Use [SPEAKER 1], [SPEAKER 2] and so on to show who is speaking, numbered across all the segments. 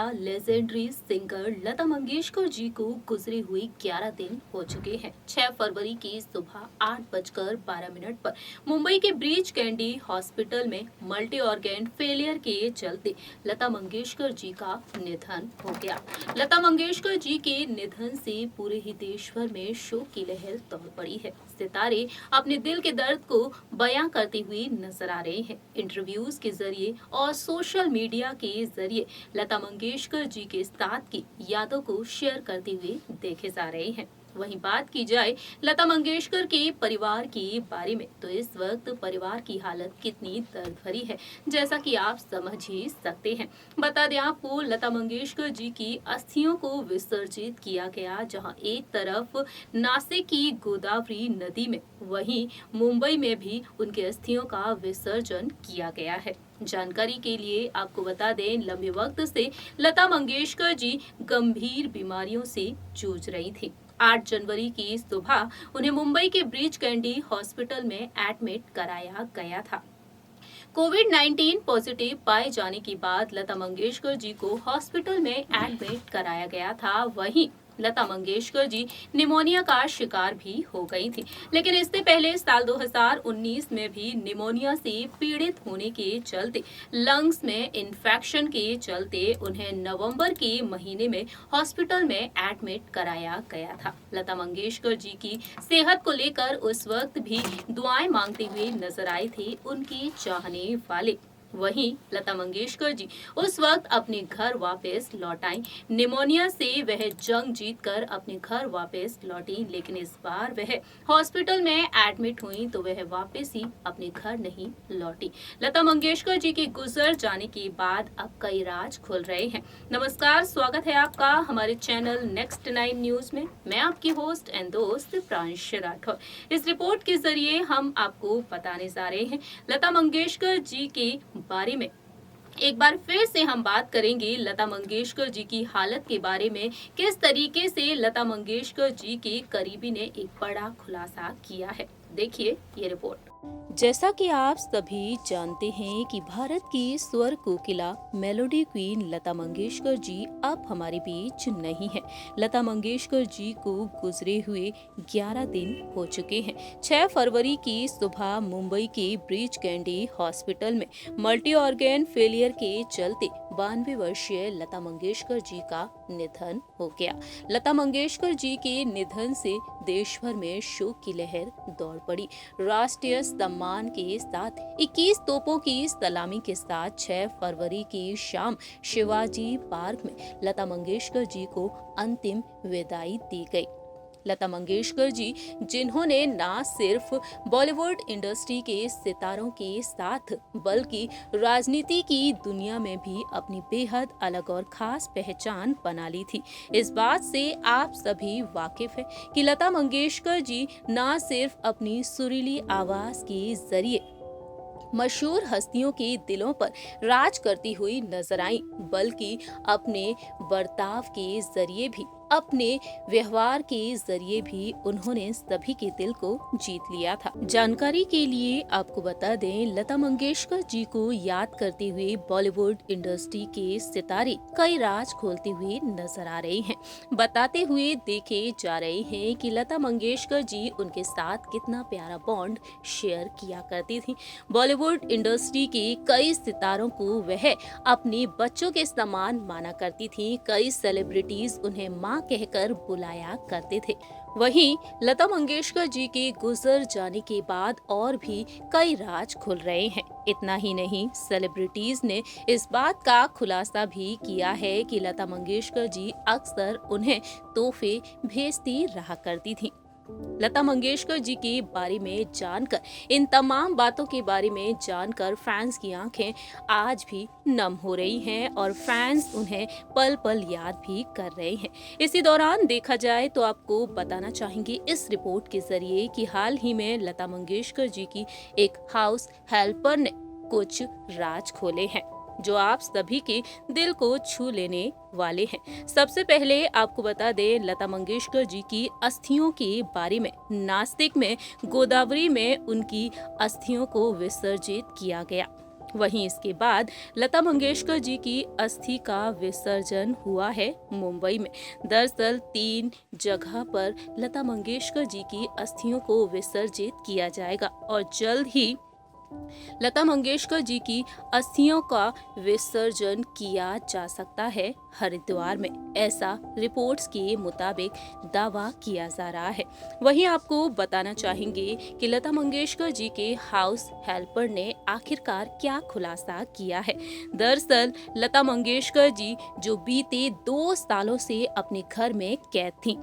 [SPEAKER 1] महिला legendary singer Lata Mangeshkar ji को गुजरे हुए 11 दिन हो चुके हैं। 6 फरवरी की सुबह 8:12 पर मुंबई के ब्रीच कैंडी हॉस्पिटल में मल्टी ऑर्गेन फेलियर के चलते लता मंगेशकर जी का निधन हो गया। लता मंगेशकर जी के निधन से पूरे ही देश भर में शोक की लहर दौड़ पड़ी है। सितारे अपने दिल के दर्द को बयां करते हुए नजर आ रहे हैं। इंटरव्यूज के जरिए और सोशल मीडिया के जरिए लता मंगेशकर जी के साथ की यादों को शेयर करते हुए देखे जा रहे हैं। वहीं बात की जाए लता मंगेशकर के परिवार के बारे में, तो इस वक्त परिवार की हालत कितनी दर्द भरी है, जैसा कि आप समझ ही सकते हैं। बता दें आपको, लता मंगेशकर जी की अस्थियों को विसर्जित किया गया, जहां एक तरफ नासिक की गोदावरी नदी में, वहीं मुंबई में भी उनके अस्थियों का विसर्जन किया गया है। जानकारी के लिए आपको बता दें, लंबे वक्त से लता मंगेशकर जी गंभीर बीमारियों से जूझ रही थी। 8 जनवरी की सुबह उन्हें मुंबई के ब्रीच कैंडी हॉस्पिटल में एडमिट कराया गया था। कोविड-19 पॉजिटिव पाए जाने के बाद लता मंगेशकर जी को हॉस्पिटल में एडमिट कराया गया था। वहीं लता मंगेशकर जी निमोनिया का शिकार भी हो गई थी, लेकिन इससे पहले साल 2019 में भी निमोनिया से पीड़ित होने के चलते, लंग्स में इन्फेक्शन के चलते उन्हें नवंबर के महीने में हॉस्पिटल में एडमिट कराया गया था। लता मंगेशकर जी की सेहत को लेकर उस वक्त भी दुआएं मांगते हुए नजर आए थे उनके चाहने वाले। वहीं लता मंगेशकर जी उस वक्त अपने घर वापस लौट आई। निमोनिया से वह जंग जीतकर अपने घर वापस लौटी, लेकिन इस बार वह हॉस्पिटल में एडमिट हुई तो वह वापस ही अपने घर नहीं लौटी। लता मंगेशकर जी के गुजर जाने के बाद अब कई राज खुल रहे हैं। नमस्कार, स्वागत है आपका हमारे चैनल नेक्स्ट 9 न्यूज में। मैं आपकी होस्ट एंड दोस्त प्रांश राठौर। इस रिपोर्ट के जरिए हम आपको बताने जा रहे हैं लता मंगेशकर जी के बारे में। एक बार फिर से हम बात करेंगे लता मंगेशकर जी की हालत के बारे में, किस तरीके से लता मंगेशकर जी के करीबी ने एक बड़ा खुलासा किया है। देखिए ये रिपोर्ट। जैसा कि आप सभी जानते हैं कि भारत की स्वर कोकिला मेलोडी क्वीन लता मंगेशकर जी अब हमारे बीच नहीं है। लता मंगेशकर जी को गुजरे हुए 11 दिन हो चुके हैं। 6 फरवरी की सुबह मुंबई के ब्रीच कैंडी हॉस्पिटल में मल्टी ऑर्गेन फेलियर के चलते 92 वर्षीय लता मंगेशकर जी का निधन हो गया। लता मंगेशकर जी के निधन से देश भर में शोक की लहर दौड़ पड़ी। राष्ट्रीय सम्मान के साथ 21 तोपों की सलामी के साथ 6 फरवरी की शाम शिवाजी पार्क में लता मंगेशकर जी को अंतिम विदाई दी गई। लता मंगेशकर जी, जिन्होंने न सिर्फ बॉलीवुड इंडस्ट्री के सितारों के साथ बल्कि राजनीति की दुनिया में भी अपनी बेहद अलग और खास पहचान बना ली थी। इस बात से आप सभी वाकिफ हैं कि लता मंगेशकर जी न सिर्फ अपनी सुरीली आवाज के जरिए मशहूर हस्तियों के दिलों पर राज करती हुई नजर आई, बल्कि अपने बर्ताव के जरिए भी, अपने व्यवहार के जरिए भी उन्होंने सभी के दिल को जीत लिया था। जानकारी के लिए आपको बता दें, लता मंगेशकर जी को याद करते हुए बॉलीवुड इंडस्ट्री के सितारे कई राज खोलते हुए नजर आ रहे हैं। बताते हुए देखे जा रहे हैं कि लता मंगेशकर जी उनके साथ कितना प्यारा बॉन्ड शेयर किया करती थी। बॉलीवुड इंडस्ट्री के कई सितारों को वह अपने बच्चों के समान माना करती थी। कई सेलिब्रिटीज उन्हें माँ कहकर बुलाया करते थे। वहीं लता मंगेशकर जी के गुजर जाने के बाद और भी कई राज खुल रहे हैं। इतना ही नहीं, सेलिब्रिटीज ने इस बात का खुलासा भी किया है कि लता मंगेशकर जी अक्सर उन्हें तोहफे भेजती रहा करती थीं। लता मंगेशकर जी के बारे में जानकर, इन तमाम बातों के बारे में जानकर फैंस की आंखें आज भी नम हो रही हैं और फैंस उन्हें पल पल याद भी कर रहे हैं। इसी दौरान देखा जाए तो आपको बताना चाहेंगे इस रिपोर्ट के जरिए कि हाल ही में लता मंगेशकर जी की एक हाउस हेल्पर ने कुछ राज खोले हैं जो आप सभी के दिल को छू लेने वाले हैं। सबसे पहले आपको बता दें, लता मंगेशकर जी की अस्थियों के बारे में। नासिक में गोदावरी में उनकी अस्थियों को विसर्जित किया गया। वहीं इसके बाद लता मंगेशकर जी की अस्थि का विसर्जन हुआ है मुंबई में। दरअसल 3 जगह पर लता मंगेशकर जी की अस्थियों को विसर्जित किया जाएगा और जल्द ही लता मंगेशकर जी की अस्थियों का विसर्जन किया जा सकता है हरिद्वार में, ऐसा रिपोर्ट्स के मुताबिक दावा किया जा रहा है। वहीं आपको बताना चाहेंगे कि लता मंगेशकर जी के हाउस हेल्पर ने आखिरकार क्या खुलासा किया है। दरअसल लता मंगेशकर जी जो बीते 2 सालों से अपने घर में कैद थीं।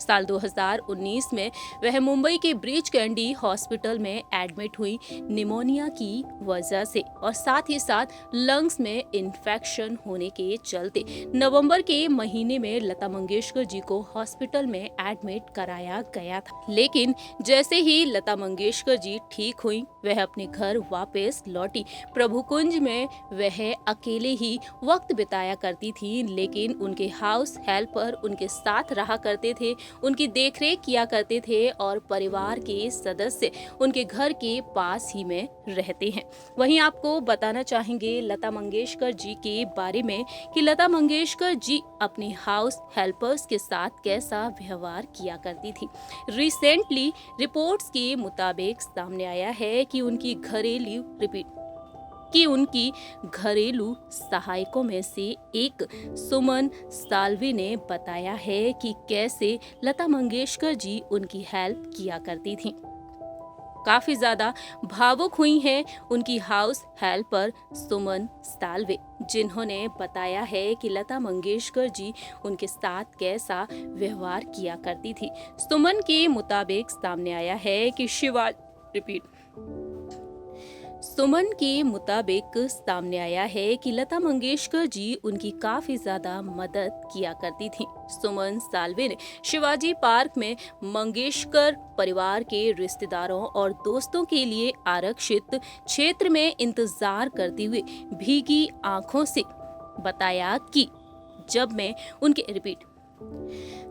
[SPEAKER 1] साल 2019 में वह मुंबई के ब्रीच कैंडी हॉस्पिटल में एडमिट हुई निमोनिया की वजह से और साथ ही साथ लंग्स में इन्फेक्शन होने के चलते नवंबर के महीने में लता मंगेशकर जी को हॉस्पिटल में एडमिट कराया गया था। लेकिन जैसे ही लता मंगेशकर जी ठीक हुई, वह अपने घर वापस लौटी। प्रभुकुंज में वह अकेले ही वक्त बिताया करती थी, लेकिन उनके हाउस हेल्पर उनके साथ रहा करते थे, उनकी देखरेख किया करते थे और परिवार के सदस्य उनके घर के पास ही में रहते हैं। वहीं आपको बताना चाहेंगे लता मंगेशकर जी के बारे में कि लता मंगेशकर जी अपने हाउस हेल्पर्स के साथ कैसा व्यवहार किया करती थी। रिसेंटली रिपोर्ट्स के मुताबिक सामने आया है कि उनकी घरेलू सहायकों में से एक सुमन साल्वे ने बताया है कि कैसे लता मंगेशकर जी उनकी हेल्प किया करती थीं। काफी ज्यादा भावुक हुई हैं उनकी हाउस हेल्पर सुमन साल्वे, जिन्होंने बताया है कि लता मंगेशकर जी उनके साथ कैसा व्यवहार किया करती थी। सुमन के मुताबिक सामने आया है कि सुमन के मुताबिक सामने आया है कि लता मंगेशकर जी उनकी काफी ज्यादा मदद किया करती थीं। सुमन साल्वे ने शिवाजी पार्क में मंगेशकर परिवार के रिश्तेदारों और दोस्तों के लिए आरक्षित क्षेत्र में इंतजार करते हुए भीगी आंखों से बताया कि जब मैं उनके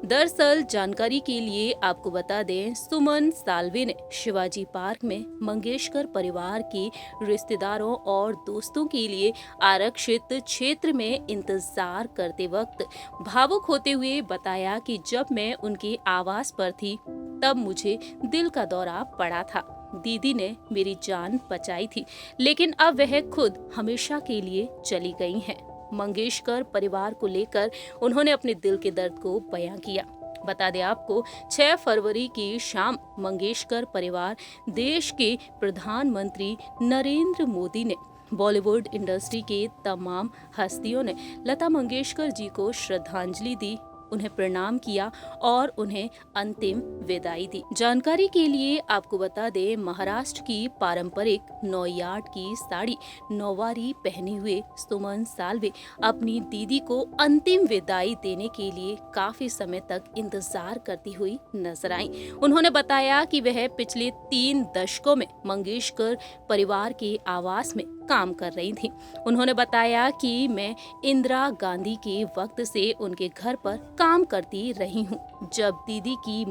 [SPEAKER 1] दरअसल जानकारी के लिए आपको बता दें, सुमन साल्वे ने शिवाजी पार्क में मंगेशकर परिवार के रिश्तेदारों और दोस्तों के लिए आरक्षित क्षेत्र में इंतजार करते वक्त भावुक होते हुए बताया कि जब मैं उनके आवास पर थी तब मुझे दिल का दौरा पड़ा था। दीदी ने मेरी जान बचाई थी, लेकिन अब वह खुद हमेशा के लिए चली गई हैं। मंगेशकर परिवार को लेकर उन्होंने अपने दिल के दर्द को बयां किया। बता दें आपको, 6 फरवरी की शाम मंगेशकर परिवार देश के प्रधानमंत्री नरेंद्र मोदी ने बॉलीवुड इंडस्ट्री के तमाम हस्तियों ने लता मंगेशकर जी को श्रद्धांजलि दी, उन्हें प्रणाम किया और उन्हें अंतिम विदाई दी। जानकारी के लिए आपको बता दें, महाराष्ट्र की पारंपरिक 9 यार्ड की साड़ी नौवारी पहने हुए सुमन साल्वे अपनी दीदी को अंतिम विदाई देने के लिए काफी समय तक इंतजार करती हुई नजर आई। उन्होंने बताया कि वह पिछले 3 दशकों में मंगेशकर परिवार के आवास में काम कर रही थी। उन्होंने बताया कि मैं इंदिरा गांधी के वक्त से उनके घर पर काम करती रही हूँ, जब दीदी की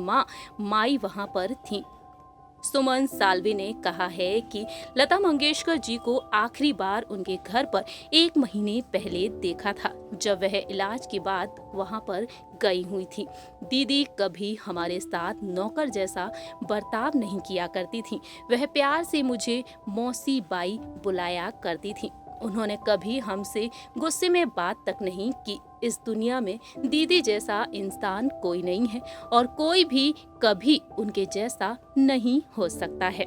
[SPEAKER 1] माई वहाँ पर थी। सुमन साल्वे ने कहा है कि लता मंगेशकर जी को आखिरी बार उनके घर पर 1 महीने पहले देखा था, जब वह इलाज के बाद वहां पर गई हुई थी। दीदी कभी हमारे साथ नौकर जैसा बर्ताव नहीं किया करती थी। वह प्यार से मुझे मौसी बाई बुलाया करती थी। उन्होंने कभी हमसे गुस्से में बात तक नहीं की। इस दुनिया में दीदी जैसा इंसान कोई नहीं है और कोई भी कभी उनके जैसा नहीं हो सकता है।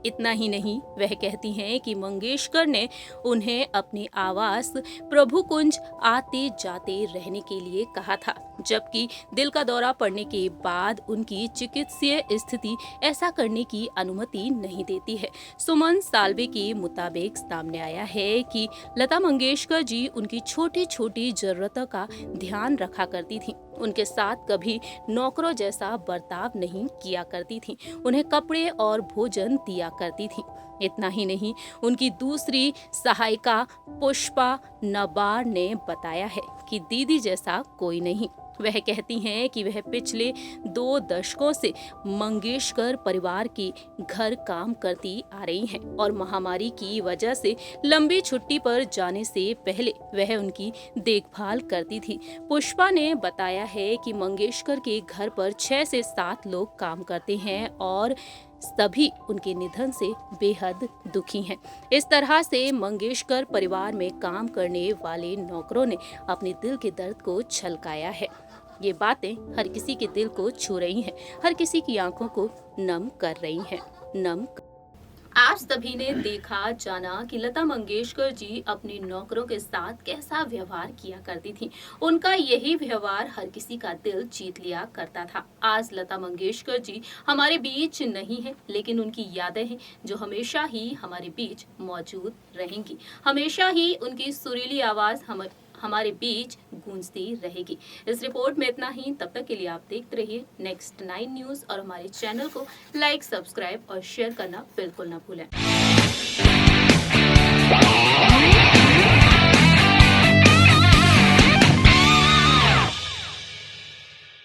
[SPEAKER 1] इतना ही नहीं, वह कहती हैं कि मंगेशकर ने उन्हें अपने आवास प्रभुकुंज आते जाते रहने के लिए कहा था, जबकि दिल का दौरा पड़ने के बाद उनकी चिकित्सीय स्थिति ऐसा करने की अनुमति नहीं देती है। सुमन साल्वे के मुताबिक सामने आया है कि लता मंगेशकर जी उनकी छोटी छोटी जरूरतों का ध्यान रखा करती थी। उनके साथ कभी नौकरों जैसा बर्ताव नहीं किया करती थी। उन्हें कपड़े और भोजन दिया करती थी। इतना ही नहीं, उनकी दूसरी सहायिका पुष्पा नबार ने बताया है कि दीदी जैसा कोई नहीं। वह कहती हैं कि वह पिछले 2 दशकों से मंगेशकर परिवार के घर काम करती आ रही हैं और महामारी की वजह से लंबी छुट्टी पर जाने से पहले वह उनकी देखभाल करती थी। पुष्पा ने बताया है कि मंगेशकर के घर पर 6 से 7 लोग काम करते हैं और सभी उनके निधन से बेहद दुखी हैं। इस तरह से मंगेशकर परिवार में काम करने वाले नौकरों ने अपने दिल के दर्द को छलकाया है। ये बातें हर किसी के दिल को छू रही हैं, हर किसी की आंखों को नम कर रही हैं। आज सभी ने देखा जाना कि लता मंगेशकर जी अपने नौकरों के साथ कैसा व्यवहार किया करती थी। उनका यही व्यवहार हर किसी का दिल जीत लिया करता था। आज लता मंगेशकर जी हमारे बीच नहीं है, लेकिन उनकी यादें हैं जो हमेशा ही हमारे बीच मौजूद रहेंगी। हमेशा ही उनकी सुरीली आवाज हमारे बीच गूंजती रहेगी। इस रिपोर्ट में इतना ही। तब तक के लिए आप देखते रहिए नेक्स्ट 9 न्यूज और हमारे चैनल को लाइक, सब्सक्राइब और शेयर करना बिल्कुल ना भूलें।